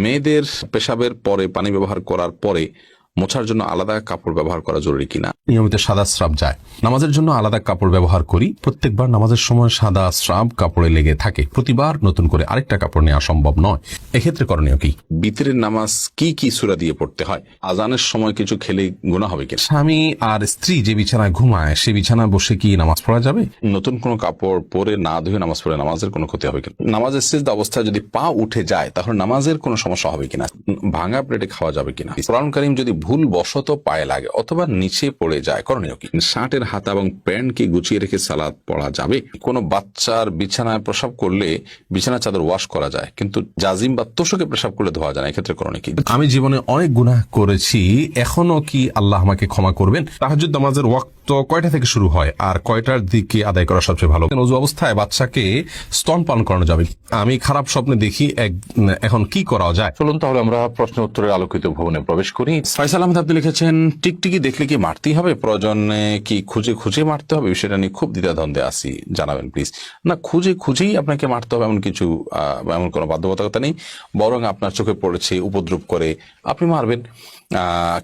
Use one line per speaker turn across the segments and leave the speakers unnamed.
মেয়েদের পেশাবের পরে পানি ব্যবহার করার পরে মোছার জন্য আলাদা কাপড় ব্যবহার করা জরুরি কিনা?
নিয়মিত সাদা স্রাব যায়, নামাজের জন্য আলাদা কাপড় ব্যবহার করি। প্রত্যেকবার নামাজের সময় সাদা স্রাব কাপড়ে লেগে থাকে, প্রতিবার নতুন করে আরেকটা কাপড় নেওয়া সম্ভব নয়। এক্ষেত্রে করণীয় কি?
বিতরের নামাজ কি কি সূরা দিয়ে পড়তে হয়? আজানের সময় কিছু খেলে গুনাহ হবে কিনা?
স্বামী আর স্ত্রী যে বিছানায় ঘুমায় সে বিছানায় বসে কি নামাজ পড়া যাবে?
নতুন কোনো কাপড় পরে না ধুয়ে নামাজ পড়ে নামাজের কোনো ক্ষতি হবে কিনা? নামাজের সিজদা অবস্থায় যদি পা উঠে যায় তাহলে নামাজের কোনো সমস্যা হবে কিনা? ভাঙা প্লেটে খাওয়া যাবে কিনা? কোরআন কারীম যদি ভুল বশত পায়ে লাগে অথবা নিচে পড়ে যায় করণীয় কি? শার্টের হাতা এবং প্যান্টকে গুছিয়ে রেখে সালাত পড়া যাবে? কোনো বাচ্চার বিছানায় প্রসাব করলে বিছানা চাদর ওয়াশ করা যায়, কিন্তু জাজিম বা তোশকে প্রসাব করলে ধোয়া যায় না, এক্ষেত্রে করণীয় কি?
আমি জীবনে অনেক গুনাহ করেছি, এখনো কি আল্লাহ আমাকে ক্ষমা করবেন? তাহাজ্জুদ নামাজের ওয়াক্ত কয়টা থেকে শুরু হয় আর কয়টার দিকে আদায় করা সবচেয়ে ভালো? ওযু অবস্থায় বাচ্চাকে স্তন পান করানো যাবে? আমি খারাপ স্বপ্নে দেখি, এখন কি করা যায়?
চলুন তাহলে আমরা প্রশ্ন উত্তরের আলোকিত ভবনে প্রবেশ করি। ফয়সাল আহমেদ আপনি লিখেছেন, টিকটিকি দেখলে কি মারতেই হবে? প্রয়োজনে কি খুঁজে খুঁজে মারতে হবে? বিষয়টা নিয়ে খুব দ্বিধাদ্বন্দ্বে আছি, জানাবেন প্লিজ। না, খুঁজে খুঁজেই আপনাকে মারতে হবে এমন কিছু এমন কোনো বাধ্যবাধকতা নেই, বরং আপনার চোখে পড়েছে, উপদ্রব করে, আপনি মারবেন।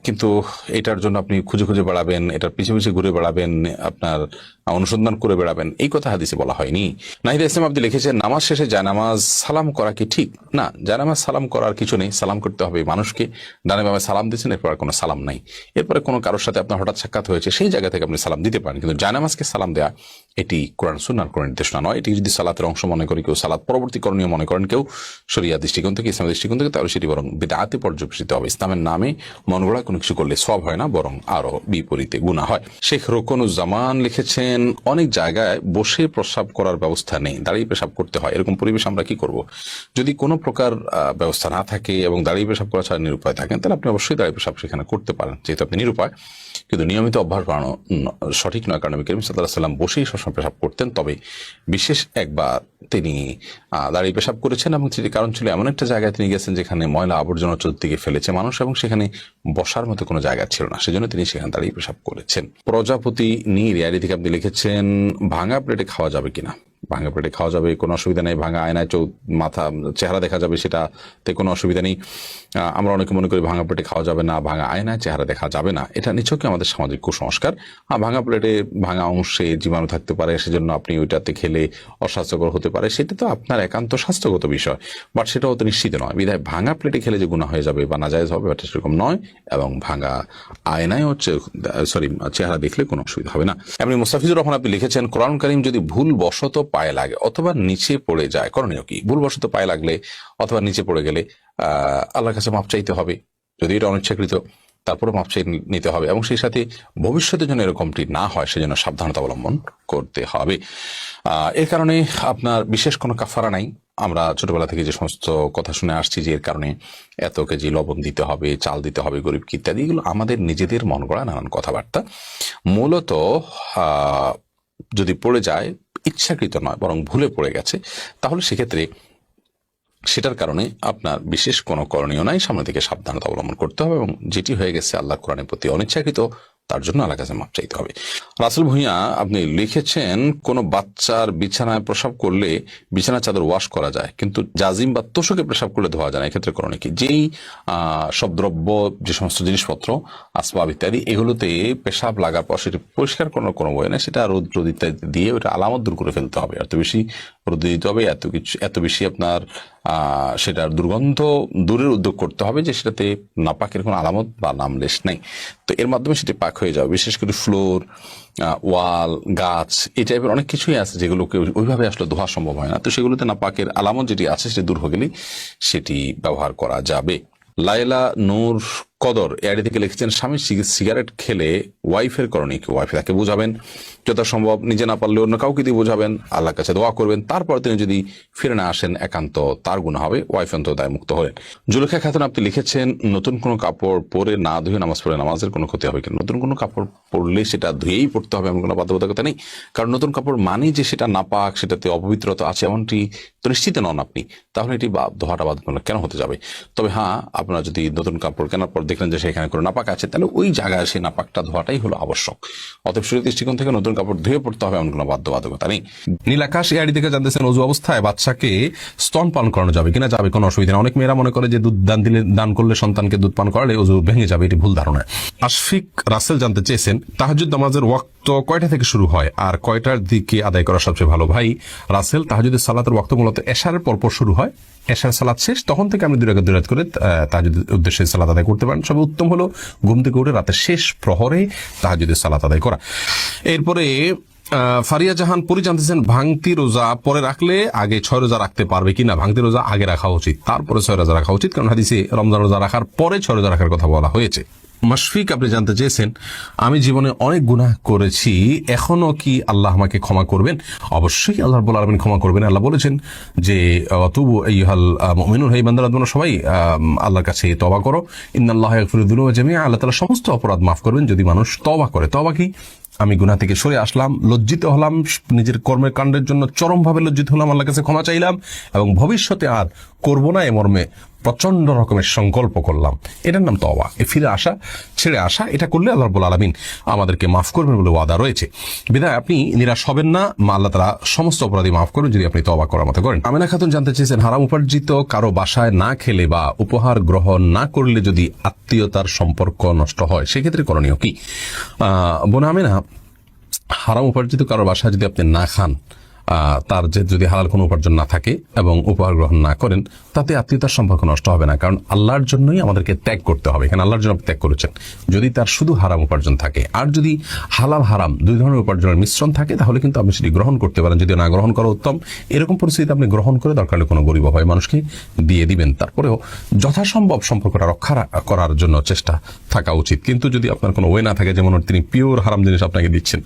কিন্তু এটার জন্য আপনি খুঁজে খুঁজে বেড়াবেন, এটার পিছিয়ে পিছিয়ে ঘুরে বেড়াবেন, আপনার অনুসন্ধান করে বেড়াবেন, এই কথা হাদিসে বলা হয়নি। নাহিদ ইসলাম আপনি লিখেছেন, নামাজ শেষে জায়নামাজ সালাম করা কি ঠিক? না, জায়নামাজ সালাম করার কিছু নেই। সালাম করতে হবে মানুষকে। ডানে বামে সালাম দিচ্ছেন, এরপর কোনো সালাম নাই। এরপরে কোনো কারোর সাথে আপনার হঠাৎ সাক্ষাৎ হয়েছে, সেই জায়গা থেকে আপনি সালাম দিতে পারেন, কিন্তু জায়নামাজকে সালাম দেওয়া এটি কোরআন সুন্নাহর কোনো নির্দেশনা নয়। এটি যদি সালাতের অংশ মনে করি কেউ, সালাত পরবর্তী করণীয় মনে করেন কেউ, শরিয়া দৃষ্টিকোণ থেকে, ইসলামের দৃষ্টিকোণ থেকে, তাহলে সেটি বরং বিদআতে পর্যবেসিত হবে। ইসলামের নামে মন গড়া কোনো কিছু করলে সওয়াব হয় না, বরং আরো বিপরীতে গুনাহ হয়। শেখ রোকনুজ্জামান লিখেছেন, অনেক জায়গায় বসে প্রস্রাব করার ব্যবস্থা নেই, দাঁড়িয়ে পেশাব করতে হয়, এরকম পরিবেশ আমরা কি করব? যদি কোনো প্রকার ব্যবস্থা না থাকে এবং দাঁড়িয়ে পেশাব করা ছাড়া নিরুপায় থাকেন, তাহলে আপনি অবশ্যই দাঁড়িয়ে পেশাব সেখানে করতে পারেন, যেহেতু আপনি নিরুপায়। কিন্তু নিয়মিত অভ্যাস বাড়ানো সঠিক নয়, কারণ নবী করিম সাল্লাল্লাহু আলাইহি ওয়াসাল্লাম বসেই সবসময় পেশাব করতেন। তবে বিশেষ একবার তিনি দাঁড়িয়ে পেশাব করেছেন, এবং সেটি কারণ ছিল এমন একটা জায়গায় তিনি গেছেন যেখানে ময়লা আবর্জনা চতুর্দিকে ফেলেছে মানুষ, এবং সেখানে বসার মতো কোনো জায়গা ছিল না, সেজন্য তিনি সেখানে দাঁড়িয়ে পেশাব করেছেন। প্রজাপতি নীর ইয়ারি থেকে আপনি লিখেছেন, ভাঙা প্লেটে খাওয়া যাবে কিনা? ভাঙা প্লেটে খাওয়া যাবে, কোনো অসুবিধা নেই। ভাঙা আয়নায় মাথা চেহারা দেখা যাবে, সেটাতে কোনো অসুবিধা নেই। আমরা অনেকে মনে করি ভাঙা প্লেটে খাওয়া যাবে না, ভাঙা আয়নায় চেহারা দেখা যাবে না, এটা নিছকই আমাদের সামাজিক কুসংস্কার। ভাঙা প্লেটে ভাঙা অংশে জীবাণু থাকতে পারে, সেজন্য আপনি ওইটাতে খেলে অস্বাস্থ্যকর হতে পারে, সেটা তো আপনার একান্ত স্বাস্থ্যগত বিষয়, বাট সেটাও তো নিশ্চিত নয়। বিধায় ভাঙা প্লেটে খেলে যে গুনাহ হয়ে যাবে বা নাজায়েজ হবে, এটা সেরকম নয়। এবং ভাঙা আয়নায় চেহারা দেখলে কোনো অসুবিধা হবে না। এমনি মুস্তাফিজুর রহমান আপনি লিখেছেন, কোরআন কারীম যদি ভুল বশত পায়ে লাগে অথবা নিচে পড়ে যায় করণীয় কি? ভুল বশত পায়ে লাগলে অথবা নিচে পড়ে গেলে আল্লাহর কাছে মাপ চাইতে হবে, যদি এটা অনিচ্ছাকৃত, তারপরে মাপ চাই নিতে হবে, এবং সেই সাথে ভবিষ্যতের জন্য এরকমটি না হয় সেজন্য সাবধানতা অবলম্বন করতে হবে। এর কারণে আপনার বিশেষ কোনো কাফারা নাই। আমরা ছোটবেলা থেকে যে সমস্ত কথা শুনে আসছি যে এর কারণে এত কেজি লবণ দিতে হবে, চাল দিতে হবে গরিবকে ইত্যাদি, এগুলো আমাদের নিজেদের মন গড়া নানান কথাবার্তা। মূলত যদি পড়ে যায়, ইচ্ছাকৃত নয় বরং ভুলে পড়ে গেছে, তাহলে সেক্ষেত্রে সেটার কারণে আপনার বিশেষ কোনো করণীয় নাই, সামনে থেকে সাবধানতা অবলম্বন করতে হবে, এবং যেটি হয়ে গেছে আল্লাহ কোরআনের প্রতি অনিচ্ছাকৃত, তার জন্য আল্লাহর কাছে মাপ চাইতে হবে। রাসেল ভুঁইয়া আপনি লিখেছেন, কোন বাচ্চার বিছানায় প্রসাব করলে বিছানা চাদর ওয়াশ করা যায়, কিন্তু জাজিম বা তোশকে প্রসাব করলে ধোয়া যায় না, এক্ষেত্রে করণীয় কি? যেই সব দ্রব্য, যে সমস্ত জিনিসপত্র, আসবাব ইত্যাদি, এগুলোতে পেশাব লাগার পর সেটা পরিষ্কার করার কোনো বই নেই, সেটা রৌদ্র ইত্যাদি দিয়ে ওটা আলামত দূর করে ফেলতে হবে। এত বেশি রৌদ্র দিতে হবে, এত বেশি আপনার সেটার দুর্গন্ধ দূরের উদ্যোগ করতে হবে যে সেটাতে নাপাকের কোনো আলামত বা নামলেশ নেই। তো এর মাধ্যমে সেটি পাক হয়ে যাবে। বিশেষ করে ফ্লোর, ওয়াল, গাছ, এই টাইপের অনেক কিছুই আছে যেগুলোকে ওইভাবে আসলে ধোয়া সম্ভব হয় না, তো সেগুলোতে নাপাকের আলামত যেটি আছে সেটি দূর হয়ে গেলেই সেটি ব্যবহার করা যাবে। লায়লা নূর কদর এআইডি থেকে লিখেছেন, স্বামী সিগারেট খেলে ওয়াইফের করণীয় কি? ওয়াইফ তাকে বোঝাবেন, যথাসম্ভব নিজে না পারলে অন্য কাউকে দিয়ে বোঝাবেন, আল্লাহর কাছে দোয়া করবেন, তারপর তিনি যদি ফিরে না আসেন একান্ত তার গুনাহ হবে, ওয়াইফ অন্তত দায় মুক্ত হলেন। জুলেখা খাতুন আপনি লিখেছেন, নতুন কোনো কাপড় পরে না ধুয়ে নামাজ পড়ে নামাজের কোনো ক্ষতি হবে কিনা? নতুন কোনো কাপড় পরলে সেটা ধুয়েই পড়তে হবে এমন কোনো বাধ্যবাধকতা নেই, কারণ নতুন কাপড় মানে যে সেটা নাপাক, সেটাতে অপবিত্রতা আছে এমনটি তো নিশ্চিত নন আপনি, তাহলে এটি ধোয়াটা বাধ্যতামূলক কেন হতে যাবে? তবে হ্যাঁ, আপনারা যদি নতুন কাপড় কেনার পর দেখলেন যে সেখানে কোনো নাপাক আছে, তাহলে ওই জায়গায় সেই নাপাকটা ধোয়াটাই হলো আবশ্যক। অতএব শরীয়তের দৃষ্টিকোণ থেকে নতুন কাপড় ধুয়ে পড়তে হবে এমন কোনো বাধ্যবাধকতা নেই।
নীলাকাশ এআইডি থেকে জানতেছেন অজু অবস্থায় বাচ্চাকে স্তন পান করানো যাবে কিনা, যাবে, কোনো অসুবিধা নেই। অনেক মেয়েরা মনে করে যে দুধ দান করলে সন্তানকে দুধ পান করালে অজু ভেঙে যাবে, এটি ভুল ধারণা। আশফিক রাসেল জানতে চেয়েছেন তাহাজ্জুদ নামাজের ওয়াক্ত কয়টা থেকে শুরু হয় আর কয়টার দিকে আদায় করা সবচেয়ে ভালো? ভাই রাসেল, তাহাজ্জুদের সালাতের ওয়াক্ত মূলত এশারের পরপর শুরু হয়, এশার সালাত শেষ, তখন থেকে আপনি 2 রাকাত করে তাহাজ্জুদের উদ্দেশ্যে সালাত আদায় করতে পারেন। সব উত্তম হলো ঘুম থেকে উঠে রাতের শেষ প্রহরে তাহাজ্জুদের সালাত আদায় করা। এরপরে ফারিয়া জাহান পুরি জানতেছেন ভাঙতি রোজা পরে রাখলে আগে 6 রোজা রাখতে পারবে কিনা? ভাঙতি রোজা আগে রাখা উচিত, তারপরে 6 রোজা রাখা উচিত, কারণ হাদিসে রমজান রোজা রাখার পরে 6 রোজা রাখার কথা বলা হয়েছে। মাশফিক আপনি জানতে চেয়েছেন আমি জীবনে অনেক গুনাহ করেছি, এখনো কি আল্লাহ আমাকে ক্ষমা করবেন? অবশ্যই আল্লাহ রাব্বুল আলামিন ক্ষমা করবেন। আল্লাহ বলেছেন যে ওয়াতুবু আইয়ুহাল মুমিনুন, হে বান্দারা তোমরা সবাই আল্লাহর কাছে তওবা করো, ইন্নাল্লাহা ইয়াগফিরুয যুনুবা জামিআ, আল্লাহ তাআলা সমস্ত অপরাধ মাফ করবেন যদি মানুষ তওবা করে। তওবা কি? আমি গুনাহ থেকে সরে আসলাম, লজ্জিত হলাম, নিজের কর্মের কাণ্ডের জন্য চরমভাবে লজ্জিত হলাম, আল্লাহর কাছে ক্ষমা চাইলাম এবং ভবিষ্যতে আর করব না এ মর্মে প্রচন্ড রকমের সংকল্প করলাম, এটার নাম তওবা। ফিরে আসা, ছেড়ে আসা, এটা করলে আল্লাহ রাব্বুল আলামিন আমাদেরকে মাফ করবেন বলে ওয়াদা রয়েছে। বিধায় আপনি নিরাশ হবেন না, আল্লাহ তাআলা সমস্ত অপরাধী মাফ করবেন যদি আপনি তওবা করার মতো করেন। আমিনা খাতুন জানতে চেয়েছেন হারাম উপার্জিত কারো বাসায় না খেলে বা উপহার গ্রহণ না করলে যদি আত্মীয়তার সম্পর্ক নষ্ট হয় সেক্ষেত্রে করণীয় কি? বোন আমিনা, হারাম উপার্জিত কারো বাসায় যদি আপনি না খান, তার যে যদি হালাল কোনো উপার্জন না থাকে এবং উপহার গ্রহণ না করেন, তাতে আত্মীয়তার সম্পর্ক নষ্ট হবে না, কারণ আল্লাহর জন্যই আমাদেরকে ত্যাগ করতে হবে। এখানে আল্লাহর জন্য ত্যাগ করেছেন। যদি তার শুধু হারাম উপার্জন থাকে আর যদি হালাল হারাম 2 ধরনের উপার্জনের মিশ্রণ থাকে, তাহলে কিন্তু আপনি সেটি গ্রহণ করতে পারেন। যদি না গ্রহণ করা উত্তম, এরকম পরিস্থিতিতে আপনি গ্রহণ করে দরকার হলে কোনো গরিব হয় মানুষকে দিয়ে দিবেন। তারপরেও যথাসম্ভব সম্পর্কটা রক্ষা করার জন্য চেষ্টা থাকা উচিত। কিন্তু যদি আপনার কোনো ওয়ে না থাকে, যেমন তিনি পিওর হারাম জিনিস আপনাকে দিচ্ছেন,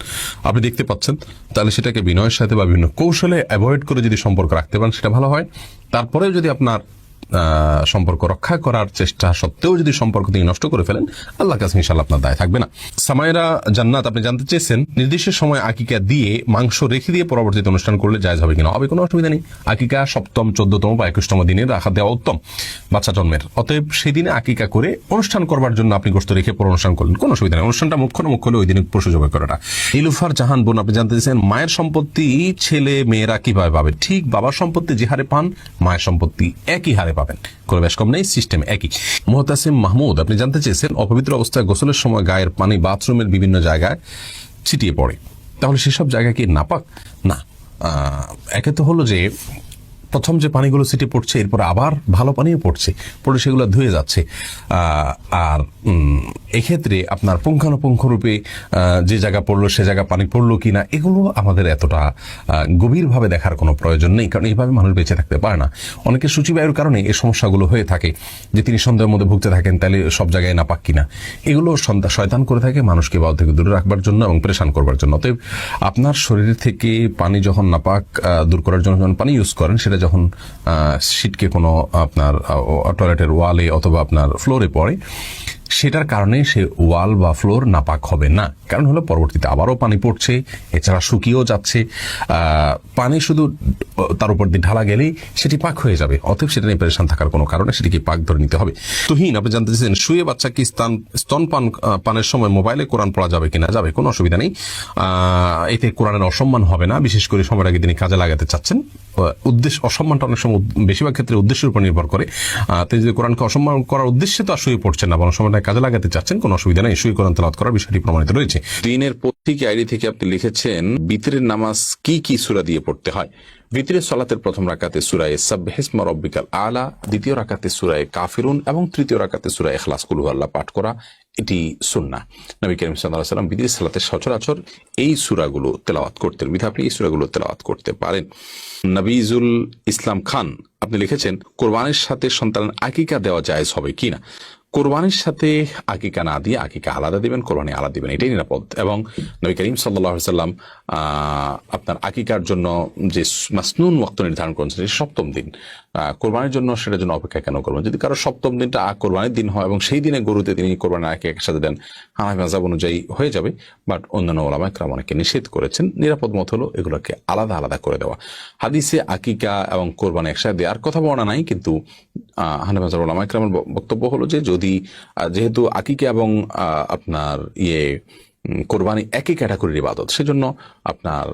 আপনি দেখতে পাচ্ছেন, তাহলে সেটাকে বিনয়ের সাথে বা বিভিন্ন কৌশলে অ্যাভয়েড করে যদি সম্পর্ক রাখতে পারেন সেটা ভালো হয়। তারপরেও যদি আপনার সম্পর্ক রক্ষা করার চেষ্টা সত্ত্বেও যদি সম্পর্ক তিনি নষ্ট করে ফেলেন, আল্লাহর কাছে ইনশাআল্লাহ আপনার দায় থাকবে না। সামাইরা জান্নাত আপনি জানতে চেয়েছেন নির্দিষ্ট সময় আকিকা দিয়ে মাংস রেখে দিয়ে পরবর্তীতে অনুষ্ঠান করলে জায়েজ হবে কিনা? হবে, কোনো অসুবিধা নেই। আকিকা 7ম, 14তম বা 21তম দিনে রাখা দেওয়া উত্তম বাচ্চা জন্মের। অতএব সেই দিনে আকিকা করে অনুষ্ঠান করবার জন্য আপনি গোশত রেখে পর অনুষ্ঠান করলেন, কোনো অসুবিধা নেই। অনুষ্ঠানটা মুখ্য হলে ওই দিনে পশু জবাই করাটা। ইলুফার জাহান বোন আপনি জানতে চেয়েছেন মায়ের সম্পত্তি ছেলে মেয়েরা কিভাবে পাবে? ঠিক বাবার সম্পত্তি যে হারে পান মায়ের সম্পত্তি একই হারে পাবেন, কোনো বেশ কম নেই, সিস্টেম একই। মুহতাসিম মাহমুদ আপনি জানতে চেয়েছেন অপবিত্র অবস্থায় গোসলের সময় গায়ের পানি বাথরুমের বিভিন্ন জায়গায় ছিটিয়ে পড়ে, তাহলে সেসব জায়গা কি নাপাক? না, একে তো হলো যে প্রথম যে পানিগুলো ছিটে পড়ছে এরপর আবার ভালো পানিও পড়ছে, পড়ে সেগুলো ধুয়ে যাচ্ছে। আর এক্ষেত্রে আপনার পুঙ্খানুপুঙ্খরূপে যে জায়গা পড়লো সে জায়গা পানি পড়লো কিনা এগুলো আমাদের এতটা গভীরভাবে দেখার কোনো প্রয়োজন নেই, কারণ এইভাবে মানুষ বেঁচে থাকতে পারে না। অনেকে সূচিবায়ুর কারণে এই সমস্যাগুলো হয়ে থাকে যে তিনি সন্দেহের মধ্যে ভুগতে থাকেন তাহলে সব জায়গায় নাপাক কিনা। এগুলো শয়তান করে থাকে মানুষকে বাদ থেকে দূরে রাখবার জন্য এবং প্রেশান করবার জন্য। অতএব আপনার শরীর থেকে পানি যখন নাপাক দূর করার জন্য যখন পানি ইউজ করেন, সেটা যখন সিটকে কোনো আপনার টয়লেটের ওয়ালে অথবা আপনার ফ্লোরে পড়ে, সেটার কারণে সে ওয়াল বা ফ্লোর নাপাক হবে না। কারণ হলো পরবর্তীতে আবারও পানি পড়ছে, এছাড়া শুকিয়েও যাচ্ছে, পানি শুধু তার উপর দিয়ে ঢালা গেলেই সেটি পাক হয়ে যাবে। অতএব সেটা নিয়ে পরেশান থাকার কোনো কারণে সেটিকে পাক ধরে নিতে হবে। তুহিন আপনি জানতে চাইছেন শুয়ে বাচ্চাকে স্তন পানের সময় মোবাইলে কোরআন পড়া যাবে কিনা? যাবে, কোনো অসুবিধা নেই। এতে কোরআনের অসম্মান হবে না, বিশেষ করে সময়টাকে তিনি কাজে লাগাতে চাচ্ছেন। অসম্মানটা অনেক সময় বেশিরভাগ ক্ষেত্রে উদ্দেশ্যের উপর নির্ভর করে। তিনি যদি কোরআনকে অসম্মান করার উদ্দেশ্যে তো আর শুয়ে পড়ছেন না, বরং সময়টা কাজে লাগাতে চাচ্ছেন, কোনো অসুবিধা নেই। শুয়ে কোরআন তেলাওয়াত করার বিষয়টি প্রমাণিত রয়েছে।
দিনের পত্রিকা আইডি থেকে আপনি লিখেছেন বিতরের নামাজ কি সূরা দিয়ে পড়তে হয়? বিতরের সালাতের প্রথম রাকাতে সূরা সাব্বিহিসমা রাব্বিকাল আলা, দ্বিতীয় রাকাতে সূরা কাফিরুন এবং তৃতীয় রাকাতে সূরা ইখলাস কুল হুয়াল্লাহ পাঠ করা, এটি সুন্নাহ। নবী করিম সাল্লাল্লাহু আলাইহি ওয়াসাল্লাম বিতরের সালাতে সচরাচর এই সূরাগুলো তেলাওয়াত করতেন, বিধায় আপনি এই সূরাগুলো তেলাওয়াত করতে পারেন। নবীজুল ইসলাম খান আপনি লিখেছেন কোরবানির সাথে সন্তানের আকিকা দেওয়া জায়েজ হবে কিনা? কোরবানির সাথে আকিকা না দিয়ে আকিকা আলাদা দিবেন, কোরবানি আলাদা দিবেন, এটাই নিরাপদ। এবং নবী করিম সাল্লাল্লাহু আলাইহি ওয়াসাল্লাম আপনার আকিকার জন্য যে মাসনুন ওয়াক্ত নির্ধারণ করেছেন 7ম দিন, কোরবানির জন্য সেটার জন্য অপেক্ষা কেন করবেন? যদি কারো 7ম দিনটা কোরবানির দিন হয় এবং সেই দিনে গরুতে তিনি কোরবানির আকিকা সাথে দেন, হানাফি মাযহাব অনুযায়ী হয়ে যাবে। বাট অন্যান্য উলামা ইকরাম অনেকে নিষেধ করেছেন। নিরাপদ মত হলো এগুলোকে আলাদা আলাদা করে দেওয়া। হাদিসে আকিকা এবং কোরবানি একসাথে দেওয়ার কথা বলা নাই, কিন্তু হানাফি মাযহাব উলামা ইকরামের বক্তব্য হলো যে যদি যদি যেহেতু আকিকা এবং আপনার কোরবানি একই ক্যাটাগরির ইবাদত, সেজন্য আপনার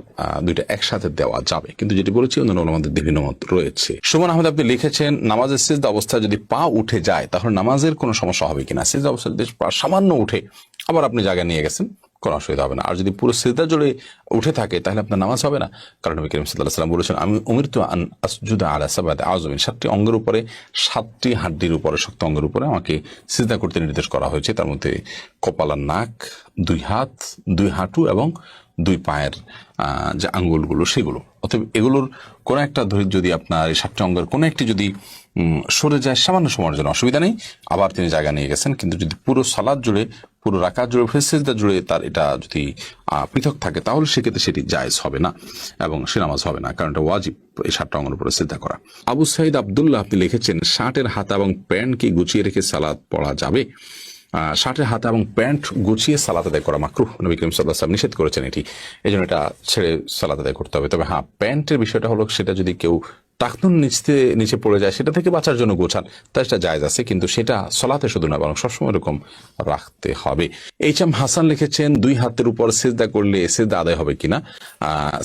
দুইটা একসাথে দেওয়া যাবে। কিন্তু যেটি বলেছি অন্যান্য ওলামাদের বিভিন্ন মত রয়েছে। সুমন আহমেদ আপনি লিখেছেন, নামাজের সিজদা অবস্থায় যদি পা উঠে যায় তাহলে নামাজের কোনো সমস্যা হবে কিনা? সিজদা অবস্থায় যদি পা সামান্য উঠে আবার আপনি জায়গায় নিয়ে গেছেন, কোনো অসুবিধা হবে না। আর যদি পুরো সিজদা জুড়ে উঠে থাকে তাহলে আপনার নামাজ হবে না, কারণ নবী করিম সাল্লাল্লাহু আলাইহি ওয়াসাল্লাম বলেছেন, আমি উমিরতু আন আসজুদা আলা সাবআতি আযমিন, 7টি অঙ্গের উপরে, 7টি হাড্ডির উপরে, শক্ত অঙ্গের উপরে আমাকে সিজদা করতে নির্দেশ করা হয়েছে। তার মধ্যে কপাল আর নাক, 2 হাত, 2 হাঁটু এবং 2 পায়ের যে আঙ্গুলগুলো সেগুলো। অতএব এগুলোর কোন একটা ধরে যদি আপনার এই 7টি অঙ্গের কোন একটি যদি সরে যায় সামান্য সময়ের জন্য অসুবিধা নেই, আবার তিনি জায়গা নিয়ে গেছেন। কিন্তু যদি পুরো সালাত জুড়ে, পুরো রাকাত জুড়ে, সিজদা জুড়ে তার এটা যদি পৃথক থাকে তাহলে সেক্ষেত্রে সেটি জায়েজ হবে না এবং সে নামাজ হবে না, কারণ এটা ওয়াজিব এই 7টা অঙ্গের উপরে সিজদা করা। আবু সাইদ আব্দুল্লাহ আপনি লিখেছেন, শার্টের হাতা এবং প্যান্ট কি গুছিয়ে রেখে সালাত পড়া যাবে? শার্টের হাতা এবং প্যান্ট গুছিয়ে সালাত আদায় করা মাকরুহ, নবী করিম সাল্লাল্লাহু আলাইহি ওয়াসাল্লাম নিষেধ করেছেন এটি, এই জন্য এটা ছেড়ে সালাত আদায় করতে হবে। তবে হ্যাঁ, প্যান্টের বিষয়টা হলো সেটা যদি কেউ টাকনুন নিচে পড়ে যায় সেটা থেকে বাঁচার জন্য গোছান, তাই সেটা জায়েজ আছে, কিন্তু সেটা সলাতে শুধু না বরং সবসময় এরকম রাখতে হবে। এইচ.এম. হাসান লিখেছেন, 2 হাতের উপর সিজদা করলে সিজদা আদায় হবে কিনা?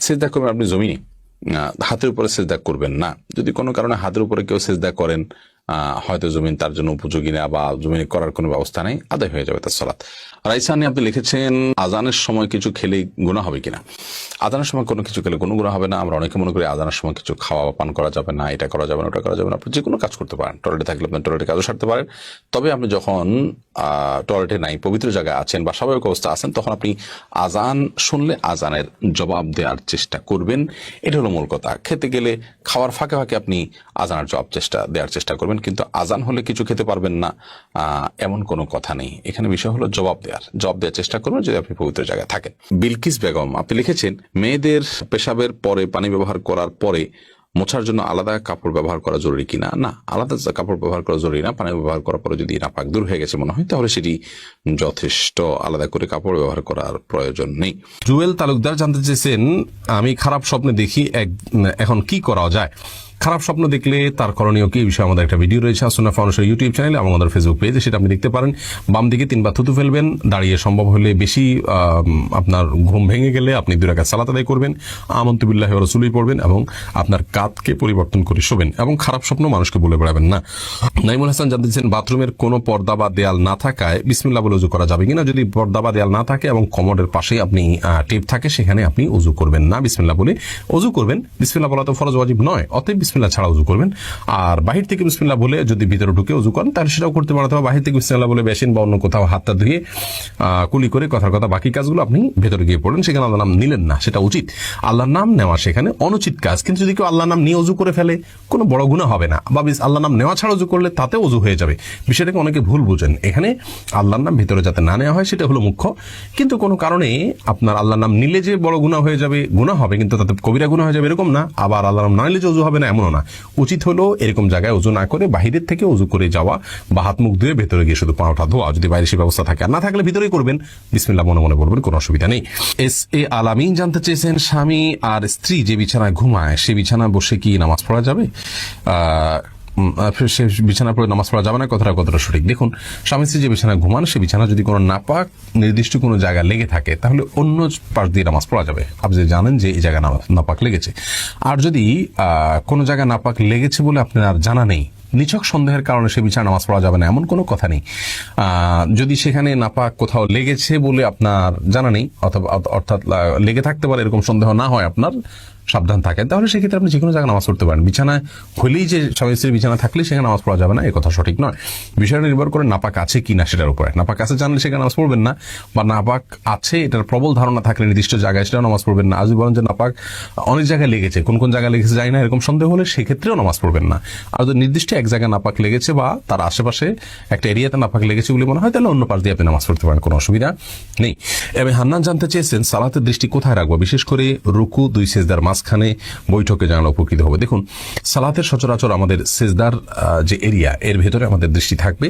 সিজদা করবেন আপনি জমিনে, হাতের উপরে সিজদা করবেন না। যদি কোনো কারণে হাতের উপরে কেউ সিজদা করেন, হয়তো জমিন তার জন্য উপযোগী না বা জমিনে করার কোনো ব্যবস্থা নেই, আদায় হয়ে যাবে তার সালাত। রাইসানি আপনি লিখেছেন, আজানের সময় কিছু খেলে গুনাহ হবে কিনা? আজানের সময় কোনো কিছু খেলে কোনো গুনাহ হবে না। আমরা অনেকে মনে করি আজানের সময় কিছু খাওয়া বা পান করা যাবে না, এটা করা যাবে না, ওটা করা যাবে না। আপনি যে কোনো কাজ করতে পারেন, টয়লেটে থাকলে আপনি টয়লেটে কাজও সারতে পারেন। তবে আপনি যখন টয়লেটে নাই, পবিত্র জায়গায় আছেন বা স্বাভাবিক অবস্থা আছেন, তখন আপনি আজান শুনলে আজানের জবাব দেওয়ার চেষ্টা করবেন। এটা হলো মূল কথা। খেতে গেলে খাওয়ার ফাঁকে ফাঁকে আপনি আজানের জবাব দেওয়ার চেষ্টা করবেন, কিন্তু আজান হলে কিছু খেতে পারবেন না এমন কোনো কথা নেই। এখানে বিষয় হলো জবাব দেওয়ার চেষ্টা করবেন যদি আপনি পবিত্র জায়গায় থাকেন। বিলকিস বেগম আপনি লিখেছেন, মেয়েদের পেশাবের পরে পানি ব্যবহার করার পরে মোছার জন্য আলাদা কাপড় ব্যবহার করা জরুরি কিনা? না, আলাদা কাপড় ব্যবহার করা জরুরি না। পানি ব্যবহার করার পরে যদি নাপাক দূর হয়ে গেছে মনে হয় তাহলে সেটি যথেষ্ট, আলাদা করে কাপড় ব্যবহার করার প্রয়োজন নেই।
জুয়েল তালুকদার জানতে চেয়েছেন, আমি খারাপ স্বপ্নে দেখি, এখন কি করা যায়? খারাপ স্বপ্ন দেখলে তার করণীয় কি, এই বিষয়ে আমাদের একটা ভিডিও রয়েছে সুন্নাহ ফাউন্ডেশন ইউটিউব চ্যানেলে এবং আমাদের ফেসবুক পেজে, সেটা আপনি দেখতে পারেন। বাম দিকে 3 বার থুতু ফেলবেন, দাঁড়িয়ে সম্ভব হলে বেশি আপনার ঘুম ভেঙে গেলে আপনি 2 রাকাত সালাত আদায় করবেন, আমানতু বিল্লাহি ওয়া রাসূলিহি পড়বেন এবং আপনার কাতকে পরিবর্তন করে শোবেন এবং খারাপ স্বপ্ন মানুষকে বলে বেড়াবেন না। নাইমুল হাসান জানতে চান, বাথরুমের কোনো পর্দা বা দেয়াল না থাকায় বিসমিল্লাহ বলে উযু করা যাবে কিনা? যদি পর্দা বা দেয়াল না থাকে এবং কমোডের পাশে আপনি টেপ থাকে, সেখানে আপনি উযু করবেন না, বিসমিল্লাহ বলে উযু করবেন। বিসমিল্লাহ বলা তো ফরজ ওয়াজিব নয়, অতএব বিসমিল্লাহ ছাড়া উযু করবেন। আর বাহির থেকে বিসমিল্লাহ বলে যদি ভিতরে ঢুকে উযু করেন তাহলে সেটাও করতে পারেন, অথবা বাহির থেকে বিসমিল্লাহ বলে বেসিন বা অন্য কোথাও হাতটা ধুয়ে কুলি করে কথার কথা বাকি কাজগুলো আপনি ভেতরে গিয়ে পড়েন, সেখানে আল্লাহর নাম নিলেন না, সেটা উচিত। আল্লাহর নাম নেওয়া সেখানে অনুচিত কাজ। কিন্তু যদি কেউ আল্লাহর নাম নিয়ে উযু করে ফেলে কোনো বড় গুনাহ হবে না, বা আল্লাহর নাম নেওয়া ছাড়া উযু করলে তাতে উযু হয়ে যাবে। বিষয়টাকে অনেকে ভুল বুঝেন। এখানে আল্লাহর নাম ভিতরে যাতে না নেওয়া হয় সেটা হলো মুখ্য। কিন্তু কোনো কারণে আপনার আল্লাহর নাম নিলে যে বড় গুনাহ হয়ে যাবে, গুনাহ হবে কিন্তু তাতে কবিরা গুনাহ হয়ে যাবে এরকম না, আবার আল্লাহর নাম না নিলে যে উযু হবে না এমনও না। উচিত হলো এরকম জায়গায় উযু না করে বাহিরের থেকে উযু করে যাওয়া বা হাত মুখ ধুয়ে ভেতরে গিয়ে শুধু পাওয়াটা ধোয়া, যদি বাইরে সে ব্যবস্থা থাকে। আর না থাকলে ভিতরেই করবেন, বিসমিল্লাহ মনে মনে বলবেন, কোনো অসুবিধা নেই। এস.এ. আলামিন জানতে চেয়েছেন, স্বামী আর স্ত্রী যে বিছানায় ঘুমায় সে বিছানায় বসে কি নামাজ পড়া যাবে? সে বিছানা পড়ে নামাজ পড়া যাবে না, কথাটা কতটা সঠিক? দেখুন, স্বামী স্ত্রী যে বিছানায় ঘুমান সে বিছানা যদি কোনো নাপাক নির্দিষ্ট কোনো জায়গায় লেগে থাকে তাহলে অন্য পাশ দিয়ে নামাজ পড়া যাবে। আপনি জানেন যে এই জায়গায় নাপাক লেগেছে। আর যদি কোনো জায়গায় নাপাক লেগেছে বলে আপনার জানা নেই, নিছক সন্দেহের কারণে সে বিছানা নামাজ পড়া যাবে না এমন কোনো কথা নেই। যদি সেখানে নাপাক কোথাও লেগেছে বলে আপনার জানা নেই, অথবা অর্থাৎ লেগে থাকতে পারে এরকম সন্দেহ না হয়, আপনার সাবধান থাকেন, তাহলে সেক্ষেত্রে আপনি যে কোনো জায়গায় নামাজ পড়তে পারেন। বিছানায় হলেই যে স্বামী স্ত্রীর বিছানা থাকলে সেখানে নামাজ পড়া যাবে না, এ কথা সঠিক নয়। বিষয়টা নির্ভর করে নাপাক আছে কিনা সেটার উপরে। নাপাক আছে জানলে সেখানে নামাজ পড়বেন না, বা নাপাক আছে এটার প্রবল ধারণা থাকলে নির্দিষ্ট জায়গায় সেটাও নামাজ পড়বেন না। আজ বলেন যে নাপাক অনেক জায়গায় লেগেছে, কোন কোন জায়গায় লেগেছে জানি না, এরকম সন্দেহ হলে সেক্ষেত্রেও নামাজ পড়বেন না। আর যদি নির্দিষ্ট এক জায়গায় নাপাক লেগেছে বা তার আশেপাশে একটা এরিয়াতে নাপাক লেগেছে বলে মনে হয়, তাহলে অন্য পাশ দিয়ে আপনি নামাজ পড়তে পারেন, কোনো অসুবিধা নেই। এবং হান্নান জানতে চেয়েছেন, সালাতের দৃষ্টি কোথায় রাখবো, বিশেষ করে রুকু 2 সেজদার মাঝখানে বৈঠকে জানালে উপকৃত হবে। দেখুন, সালাতের সচরাচর আমাদের সেজদার যে এরিয়া এর ভেতরে আমাদের দৃষ্টি থাকবে,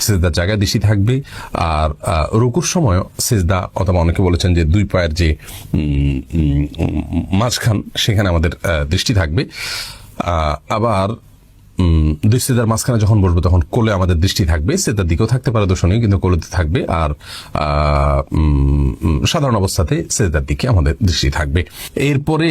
সেজদার জায়গায় দৃষ্টি থাকবে। আর রুকুর সময় সেজদা, অথবা অনেকে বলেছেন যে 2 পায়ের যে মাঝখান সেখানে আমাদের দৃষ্টি থাকবে। আবার দুই সিজদার মাঝখানে যখন বসবো তখন কোলে আমাদের দৃষ্টি থাকবে, সিজদার দিকেও থাকতে পারে দোষণীয়, কিন্তু কোলেতে থাকবে। আর সাধারণ অবস্থাতে সিজদার দিকে আমাদের দৃষ্টি থাকবে। এরপরে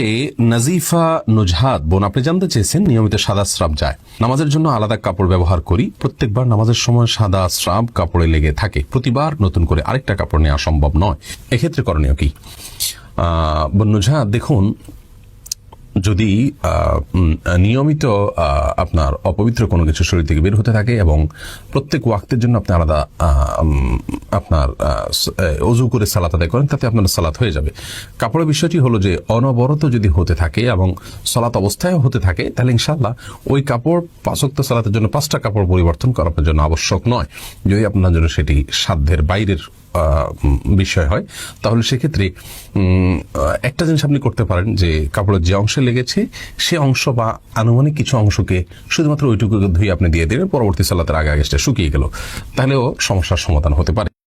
নাজিফা নুজহাত বোন, আপনি জানতে চেয়েছেন নিয়মিত সাদা স্রাব যায়, নামাজের জন্য আলাদা কাপড় ব্যবহার করি, প্রত্যেকবার নামাজের সময় সাদা স্রাব কাপড়ে লেগে থাকে, প্রতিবার নতুন করে আরেকটা কাপড় নেওয়া সম্ভব নয়, এক্ষেত্রে করণীয় কি? বোন নুজহাত, দেখুন, যদি নিয়মিত আপনার অপবিত্র কোনো কিছু শরীর থেকে বের হতে থাকে এবং প্রত্যেক ওয়াক্তের জন্য আপনি আলাদা আপনার অজু করে সালাত আদায় করেন, তাতে আপনার সালাত হয়ে যাবে। কাপড়ের বিষয়টি হলো যে অনবরত যদি হতে থাকে এবং সালাত অবস্থায় হতে থাকে, তাহলে ইনশাআল্লাহ ওই কাপড় 5 ওয়াক্ত সালাতের জন্য 5টা কাপড় পরিবর্তন করা আপনার জন্য আবশ্যক নয়। যদি আপনার জন্য সেটি সাধ্যের বাইরের বিষয় হয়, তাহলে সেক্ষেত্রে একটা জিনিস আপনি করতে পারেন যে কাপড়ের যে অংশে লেগেছে সে অংশ বা আনুমানিক কিছু অংশকে শুধুমাত্র ওইটুকু ধুয়ে আপনি দিয়ে দিলেন, পরবর্তী সালাতের আগে আগে সেটা শুকিয়ে গেল, তাহলেও সমস্যার সমাধান হতে পারে।